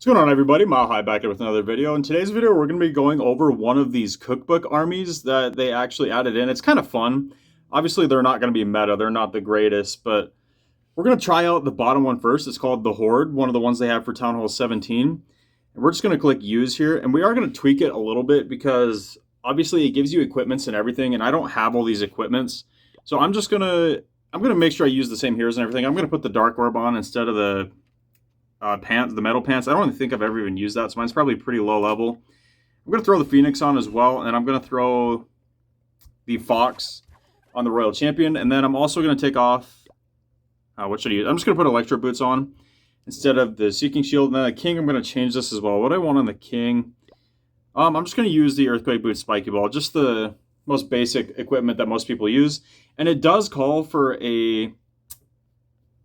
What's going on, everybody? Mile High back here with another video. In today's video, we're going to be going over one of these cookbook armies that they actually added in. It's kind of fun. Obviously, they're not going to be meta. They're not the greatest, but we're going to try out the bottom one first. It's called the Horde, one of the ones they have for TownHall 17. And we're just going to click Use here, and we are going to tweak it a little bit because obviously it gives you equipments and everything, and I don't have all these equipments. So I'm going to make sure I use the same heroes and everything. I'm going to put the Dark Orb on instead of the pants, the metal pants. I don't even think I've ever even used that, so mine's probably pretty low level. I'm going to throw the Phoenix on as well, and I'm going to throw the Fox on the Royal Champion, and then I'm also going to take off, what should I use? I'm just going to put Electro Boots on instead of the Seeking Shield, and then the King, I'm going to change this as well. What do I want on the King? I'm just going to use the Earthquake Boots Spiky Ball, just the most basic equipment that most people use, and it does call for a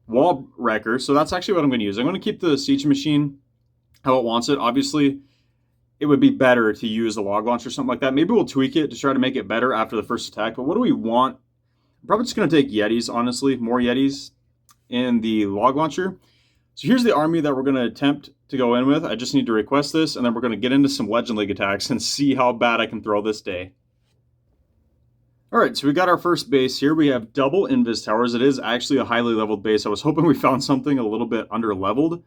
wall wrecker, so that's actually what I'm going to use. I'm going to keep the siege machine how it wants it. Obviously, it would be better to use a log launcher or something like that. Maybe we'll tweak it to try to make it better after the first attack, but what do we want? I'm probably just going to take Yetis, honestly, more Yetis in the log launcher. So here's the army that we're going to attempt to go in with. I just need to request this, and then we're going to get into some Legend League attacks and see how bad I can throw this day. Alright, so we got our first base here. We have double Invis Towers. It is actually a highly leveled base. I was hoping we found something a little bit under leveled.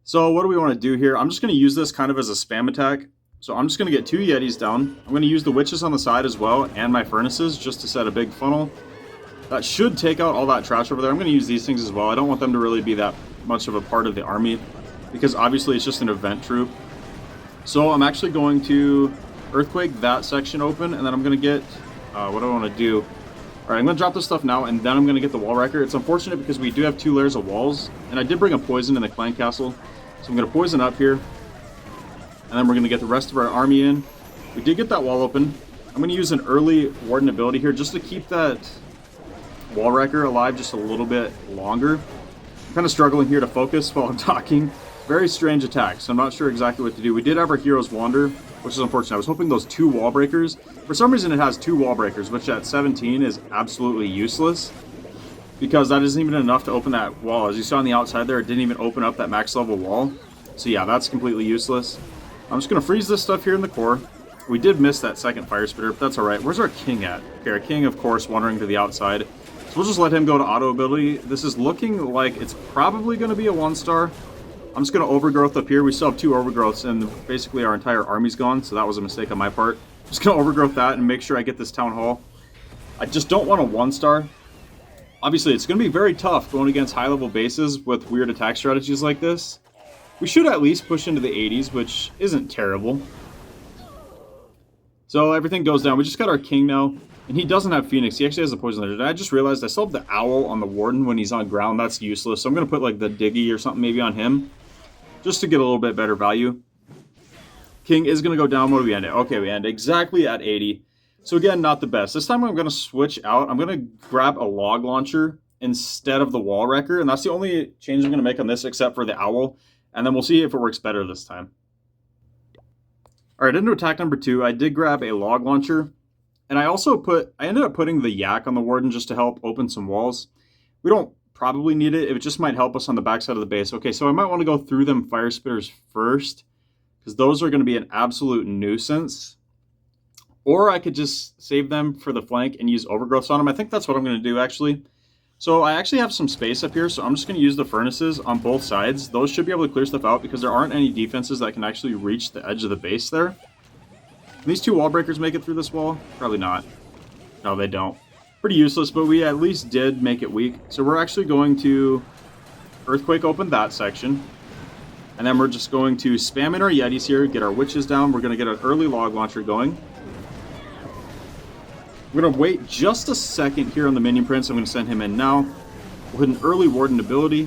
So what do we want to do here? I'm just going to use this kind of as a spam attack. So I'm just going to get 2 Yetis down. I'm going to use the Witches on the side as well and my Furnaces just to set a big funnel. That should take out all that trash over there. I'm going to use these things as well. I don't want them to really be that much of a part of the army because obviously it's just an event troop. So I'm actually going to Earthquake that section open, and then I'm going to get... what do I want to do? Alright, I'm going to drop this stuff now, and then I'm going to get the wall wrecker. It's unfortunate because we do have 2 layers of walls, and I did bring a poison in the clan castle. So I'm going to poison up here, and then we're going to get the rest of our army in. We did get that wall open. I'm going to use an early warden ability here just to keep that wall wrecker alive just a little bit longer. I'm kind of struggling here to focus while I'm talking. Very strange attack, so I'm not sure exactly what to do. We did have our heroes wander, which is unfortunate. I was hoping those 2 wall breakers. For some reason, it has 2 wall breakers, which at 17 is absolutely useless because that isn't even enough to open that wall. As you saw on the outside there, it didn't even open up that max level wall. So yeah, that's completely useless. I'm just going to freeze this stuff here in the core. We did miss that second fire spitter, but that's all right. Where's our king at? Okay, our king, of course, wandering to the outside. So we'll just let him go to auto ability. This is looking like it's probably going to be a 1-star. I'm just going to overgrowth up here. We still have 2 overgrowths, and basically our entire army's gone, so that was a mistake on my part. Just going to overgrowth that and make sure I get this town hall. I just don't want a 1-star. Obviously, it's going to be very tough going against high-level bases with weird attack strategies like this. We should at least push into the 80s, which isn't terrible. So everything goes down. We just got our king now, and he doesn't have Phoenix. He actually has a poison laser. And I just realized I still have the owl on the warden when he's on ground. That's useless. So I'm going to put like the diggy or something maybe on him, just to get a little bit better value. King is going to go down. What do we end at? Okay, we end exactly at 80. So again, not the best. This time I'm going to switch out. I'm going to grab a log launcher instead of the wall wrecker. And that's the only change I'm going to make on this except for the owl. And then we'll see if it works better this time. Alright, into attack number 2. I did grab a log launcher. And I ended up putting the yak on the warden just to help open some walls. We don't probably need it. It just might help us on the backside of the base. Okay, so I might want to go through them fire spitters first, because those are going to be an absolute nuisance. Or I could just save them for the flank and use overgrowths on them. I think that's what I'm going to do, actually. So I actually have some space up here, so I'm just going to use the furnaces on both sides. Those should be able to clear stuff out because there aren't any defenses that can actually reach the edge of the base there. Can these 2 wall breakers make it through this wall? Probably not. No, they don't. Pretty useless, but we at least did make it weak. So we're actually going to Earthquake open that section. And then we're just going to spam in our Yetis here, get our Witches down. We're going to get an early log launcher going. We're going to wait just a second here on the Minion Prince. I'm going to send him in now. We'll hit an early Warden ability.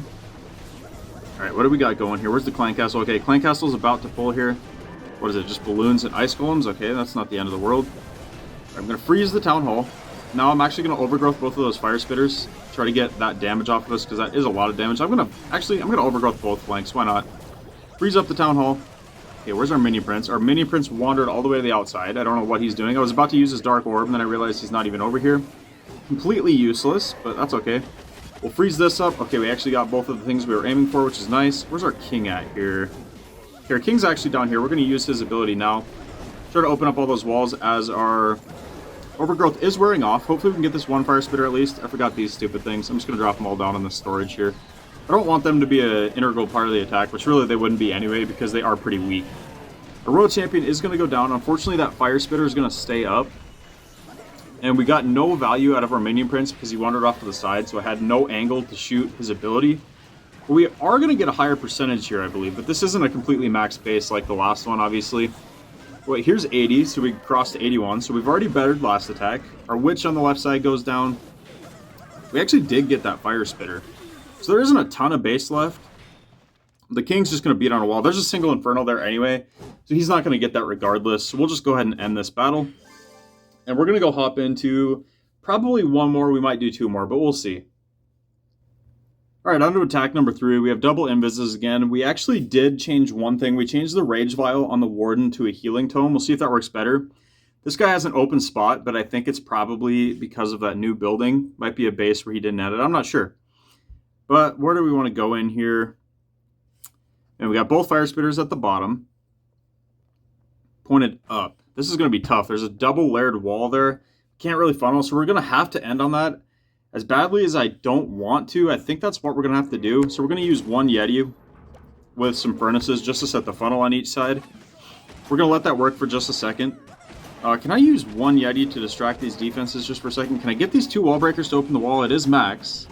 Alright, what do we got going here? Where's the Clan Castle? Okay, Clan Castle is about to pull here. What is it, just balloons and ice golems? Okay, that's not the end of the world. Right, I'm going to freeze the Town Hall. Now I'm actually going to overgrowth both of those fire spitters. Try to get that damage off of us because that is a lot of damage. I'm going to overgrowth both flanks. Why not? Freeze up the Town Hall. Okay, where's our Minion Prince? Our Minion Prince wandered all the way to the outside. I don't know what he's doing. I was about to use his Dark Orb, and then I realized he's not even over here. Completely useless, but that's okay. We'll freeze this up. Okay, we actually got both of the things we were aiming for, which is nice. Where's our king at here? Here, King's actually down here. We're going to use his ability now. Try to open up all those walls as our overgrowth is wearing off. Hopefully we can get this one fire spitter at least. I forgot these stupid things. I'm just going to drop them all down in the storage here. I don't want them to be an integral part of the attack, which really they wouldn't be anyway because they are pretty weak. Our royal champion is going to go down. Unfortunately, that fire spitter is going to stay up. And we got no value out of our minion prince because he wandered off to the side, so I had no angle to shoot his ability. But we are going to get a higher percentage here, I believe, but this isn't a completely max base like the last one, obviously. Wait, here's 80, so we crossed to 81, so we've already bettered last attack. Our witch on the left side goes down. We actually did get that fire spitter. So there isn't a ton of base left. The king's just going to beat on a wall. There's a single inferno there anyway, so he's not going to get that regardless. So we'll just go ahead and end this battle. And we're going to go hop into probably one more. We might do two more, but we'll see. Alright, on to attack number 3. We have double invises again. We actually did change one thing. We changed the rage vial on the warden to a healing tome. We'll see if that works better. This guy has an open spot, but I think it's probably because of that new building. Might be a base where he didn't add it. I'm not sure. But where do we want to go in here? And we got both fire spitters at the bottom. Pointed up. This is going to be tough. There's a double layered wall there. Can't really funnel, so we're going to have to end on that. As badly as I don't want to, I think that's what we're going to have to do. So we're going to use one yeti with some furnaces just to set the funnel on each side. We're going to let that work for just a second. Can I use one yeti to distract these defenses just for a second? Can I get these 2 wall breakers to open the wall? It is max.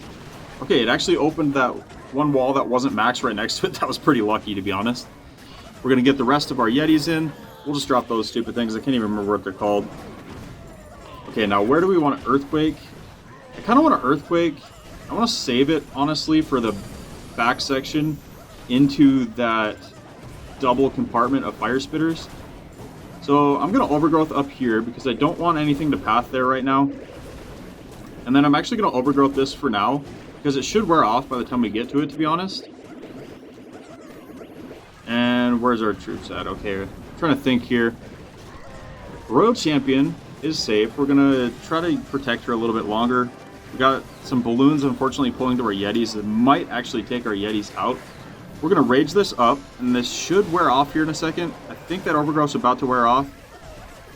Okay, it actually opened that one wall that wasn't max right next to it. That was pretty lucky, to be honest. We're going to get the rest of our yetis in. We'll just drop those stupid things. I can't even remember what they're called. Okay, now where do we want an earthquake? I kind of want an earthquake. I want to save it, honestly, for the back section into that double compartment of fire spitters. So I'm going to overgrowth up here because I don't want anything to path there right now. And then I'm actually going to overgrowth this for now because it should wear off by the time we get to it, to be honest. And where's our troops at? Okay, I'm trying to think here. Royal Champion is safe. We're going to try to protect her a little bit longer. We got some balloons, unfortunately, pulling to our yetis that might actually take our yetis out. We're going to rage this up, and this should wear off here in a second. I think that overgrowth's about to wear off.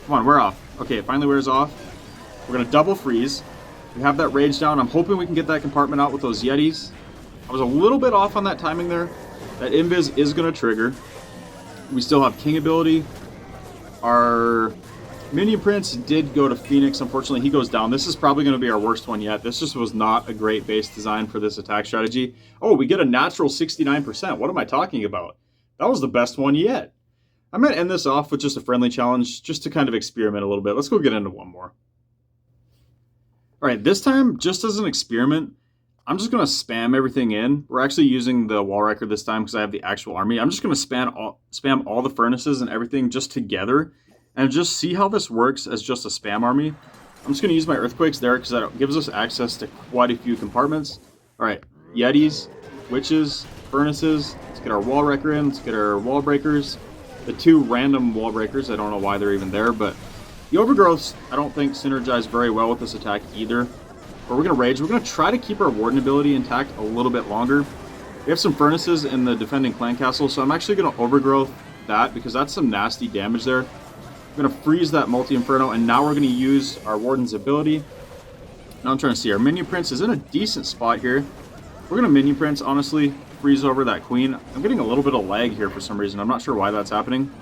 Come on, wear off. Okay, it finally wears off. We're going to double freeze. We have that rage down. I'm hoping we can get that compartment out with those yetis. I was a little bit off on that timing there. That invis is going to trigger. We still have king ability. Our minion prince did go to Phoenix. Unfortunately, he goes down. This is probably going to be our worst one yet. This just was not a great base design for this attack strategy. Oh, we get a natural 69%. What am I talking about? That was the best one yet. I'm going to end this off with just a friendly challenge, just to kind of experiment a little bit. Let's go get into one more. All right, this time, just as an experiment, I'm just going to spam everything in. We're actually using the wall wrecker this time because I have the actual army. I'm just going to spam all the furnaces and everything just together and just see how this works as just a spam army. I'm just going to use my earthquakes there because that gives us access to quite a few compartments. All right, yetis, witches, furnaces. Let's get our wall wrecker in. Let's get our wall breakers. The 2 random wall breakers, I don't know why they're even there, but the overgrowths I don't think synergize very well with this attack either. But we're going to rage. We're going to try to keep our warden ability intact a little bit longer. We have some furnaces in the defending clan castle, so I'm actually going to overgrowth that because that's some nasty damage there. I'm going to freeze that multi-inferno, and now we're going to use our warden's ability. Now I'm trying to see. Our minion prince is in a decent spot here. We're going to minion prince, honestly, freeze over that queen. I'm getting a little bit of lag here for some reason. I'm not sure why that's happening.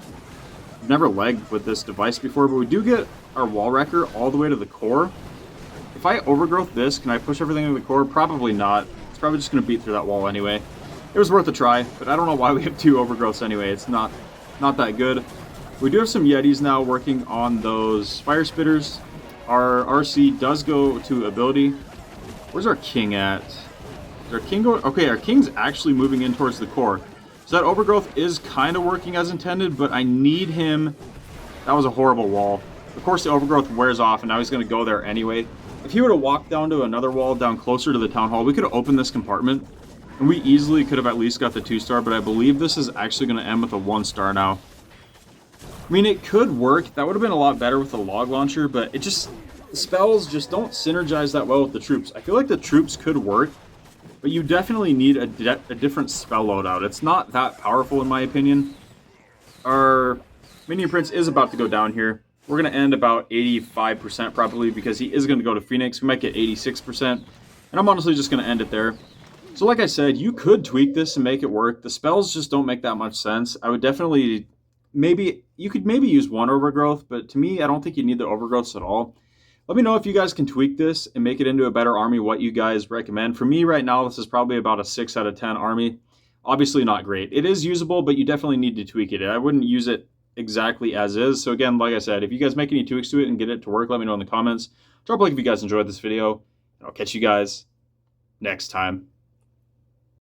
I've never lagged with this device before, but we do get our wall wrecker all the way to the core. If I overgrowth this, can I push everything into the core? Probably not. It's probably just going to beat through that wall anyway. It was worth a try, but I don't know why we have 2 overgrowths anyway. It's not that good. We do have some yetis now working on those fire spitters. Our RC does go to ability. Where's our king at? Is our king going? Okay, our king's actually moving in towards the core. So that overgrowth is kind of working as intended, but I need him. That was a horrible wall. Of course, the overgrowth wears off, and now he's going to go there anyway. If he were to walk down to another wall down closer to the town hall, we could have opened this compartment, and we easily could have at least got the 2-star, but I believe this is actually going to end with a 1-star now. I mean, it could work. That would have been a lot better with the log launcher, but the spells just don't synergize that well with the troops. I feel like the troops could work, but you definitely need a different spell loadout. It's not that powerful in my opinion. our minion prince is about to go down here. We're going to end about 85% probably because he is going to go to Phoenix. We might get 86%. And I'm honestly just going to end it there. So like I said, you could tweak this and make it work. The spells just don't make that much sense. I would definitely, you could maybe use one overgrowth, but to me, I don't think you need the overgrowths at all. Let me know if you guys can tweak this and make it into a better army, what you guys recommend. For me right now, this is probably about a 6 out of 10 army. Obviously not great. It is usable, but you definitely need to tweak it. I wouldn't use it exactly as is. So again, like I said, if you guys make any tweaks to it and get it to work, let me know in the comments. Drop a like if you guys enjoyed this video, and I'll catch you guys next time.